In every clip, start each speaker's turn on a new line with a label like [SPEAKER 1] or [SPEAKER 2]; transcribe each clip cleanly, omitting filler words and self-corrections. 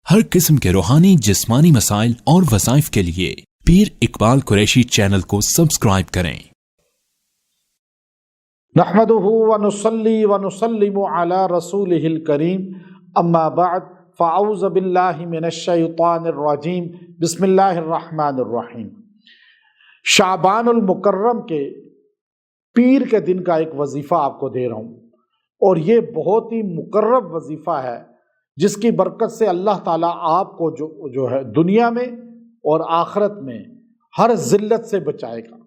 [SPEAKER 1] ہر قسم کے روحانی جسمانی مسائل اور وظائف کے لیے پیر اقبال قریشی چینل کو سبسکرائب کریں۔
[SPEAKER 2] نحمده ونصلي ونسلم على رسوله الكريم اما بعد فاعوذ باللہ من الشیطان الرجیم بسم اللہ الرحمن الرحیم۔ شعبان المکرم کے پیر کے دن کا ایک وظیفہ آپ کو دے رہا ہوں، اور یہ بہت ہی مقرب وظیفہ ہے جس کی برکت سے اللہ تعالیٰ آپ کو جو ہے دنیا میں اور آخرت میں ہر ذلت سے بچائے گا،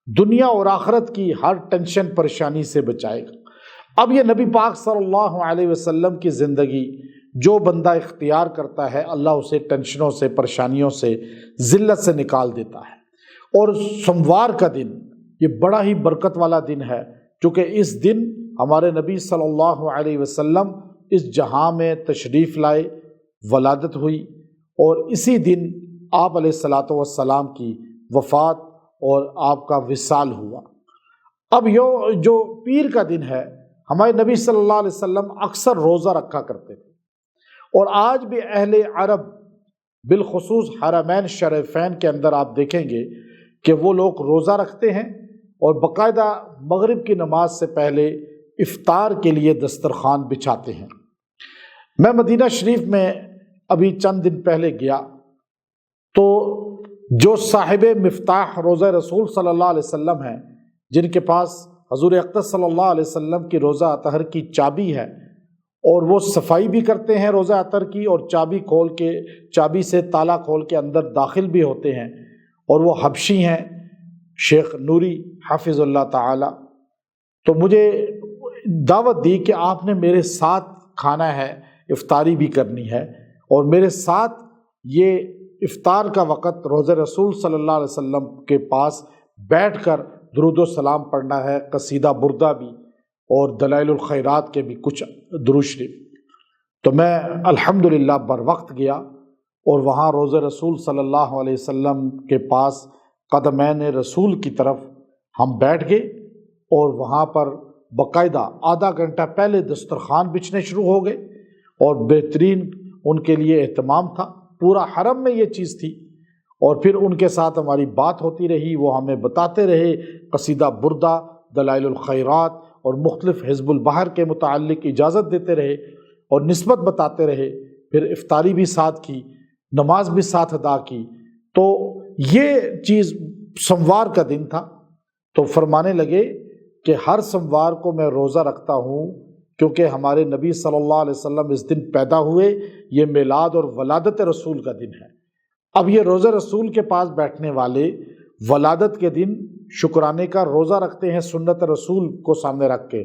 [SPEAKER 2] دنیا اور آخرت کی ہر ٹینشن پریشانی سے بچائے گا۔ اب یہ نبی پاک صلی اللہ علیہ وسلم کی زندگی جو بندہ اختیار کرتا ہے، اللہ اسے ٹینشنوں سے، پریشانیوں سے، ذلت سے نکال دیتا ہے۔ اور سوموار کا دن یہ بڑا ہی برکت والا دن ہے، چونکہ اس دن ہمارے نبی صلی اللہ علیہ وسلم اس جہاں میں تشریف لائے، ولادت ہوئی، اور اسی دن آپ علیہ الصلاۃ والسلام کی وفات اور آپ کا وصال ہوا۔ اب جو پیر کا دن ہے، ہمارے نبی صلی اللہ علیہ وسلم اکثر روزہ رکھا کرتے تھے، اور آج بھی اہل عرب بالخصوص حرمین شریفین کے اندر آپ دیکھیں گے کہ وہ لوگ روزہ رکھتے ہیں اور باقاعدہ مغرب کی نماز سے پہلے افطار کے لیے دسترخوان بچھاتے ہیں۔ میں مدینہ شریف میں ابھی چند دن پہلے گیا تو جو صاحب مفتاح روضہ رسول صلی اللہ علیہ وسلم ہیں، جن کے پاس حضور اقدس صلی اللہ علیہ وسلم کی روضہ اطہر کی چابی ہے، اور وہ صفائی بھی کرتے ہیں روضہ اطہر کی، اور چابی سے تالا کھول کے اندر داخل بھی ہوتے ہیں، اور وہ حبشی ہیں شیخ نوری حافظ اللہ تعالی۔ تو مجھے دعوت دی کہ آپ نے میرے ساتھ کھانا ہے، افطاری بھی کرنی ہے، اور میرے ساتھ یہ افطار کا وقت روضہ رسول صلی اللہ علیہ وسلم کے پاس بیٹھ کر درود و سلام پڑھنا ہے، قصیدہ بردہ بھی اور دلائل الخیرات کے بھی کچھ درود شریف۔ تو میں الحمدللہ بر وقت گیا، اور وہاں روضہ رسول صلی اللہ علیہ وسلم کے پاس قدمین رسول کی طرف ہم بیٹھ گئے، اور وہاں پر باقاعدہ آدھا گھنٹہ پہلے دسترخوان بچھنے شروع ہو گئے، اور بہترین ان کے لیے اہتمام تھا، پورا حرم میں یہ چیز تھی۔ اور پھر ان کے ساتھ ہماری بات ہوتی رہی، وہ ہمیں بتاتے رہے قصیدہ بردہ، دلائل الخیرات اور مختلف حزب البحر کے متعلق اجازت دیتے رہے اور نسبت بتاتے رہے، پھر افطاری بھی ساتھ کی، نماز بھی ساتھ ادا کی۔ تو یہ چیز سوموار کا دن تھا، تو فرمانے لگے کہ ہر سوموار کو میں روزہ رکھتا ہوں، کیونکہ ہمارے نبی صلی اللہ علیہ وسلم اس دن پیدا ہوئے، یہ میلاد اور ولادت رسول کا دن ہے۔ اب یہ روزہ رسول کے پاس بیٹھنے والے ولادت کے دن شکرانے کا روزہ رکھتے ہیں، سنت رسول کو سامنے رکھ کے،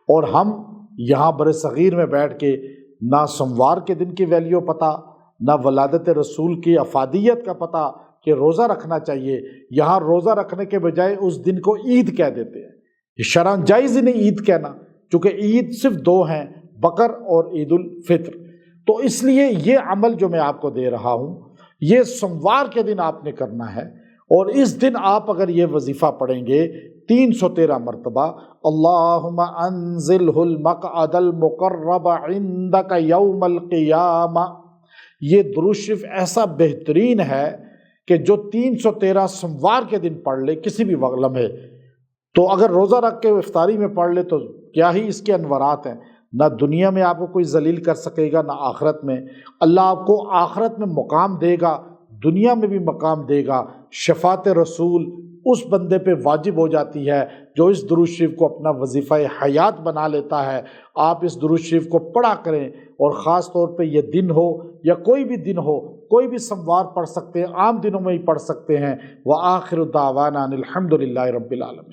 [SPEAKER 2] اور ہم یہاں بر صغیر میں بیٹھ کے نہ سوموار کے دن کی ویلیو پتہ، نہ ولادت رسول کی افادیت کا پتہ کہ روزہ رکھنا چاہیے، یہاں روزہ رکھنے کے بجائے اس دن کو عید کہہ دیتے ہیں۔ یہ شرعاً جائز ہی نہیں عید کہنا، چونکہ عید صرف دو ہیں، بقر اور عید الفطر۔ تو اس لیے یہ عمل جو میں آپ کو دے رہا ہوں، یہ سوموار کے دن آپ نے کرنا ہے، اور اس دن آپ اگر یہ وظیفہ پڑھیں گے 313 مرتبہ، اللہم انزلہ المقعد المقرب عندک یوم القیامہ، یہ درود شریف ایسا بہترین ہے کہ جو 313 سوموار کے دن پڑھ لے کسی بھی لمحے، تو اگر روزہ رکھ کے افطاری میں پڑھ لے تو کیا ہی اس کے انورات ہیں۔ نہ دنیا میں آپ کو کوئی ذلیل کر سکے گا، نہ آخرت میں۔ اللہ آپ کو آخرت میں مقام دے گا، دنیا میں بھی مقام دے گا۔ شفاعت رسول اس بندے پہ واجب ہو جاتی ہے جو اس درود شریف کو اپنا وظیفہ حیات بنا لیتا ہے۔ آپ اس درود شریف کو پڑھا کریں، اور خاص طور پہ یہ دن ہو یا کوئی بھی دن ہو، کوئی بھی سوموار پڑھ سکتے ہیں، عام دنوں میں ہی پڑھ سکتے ہیں۔ وآخر دعوانا ان الحمد للہ رب العالمین۔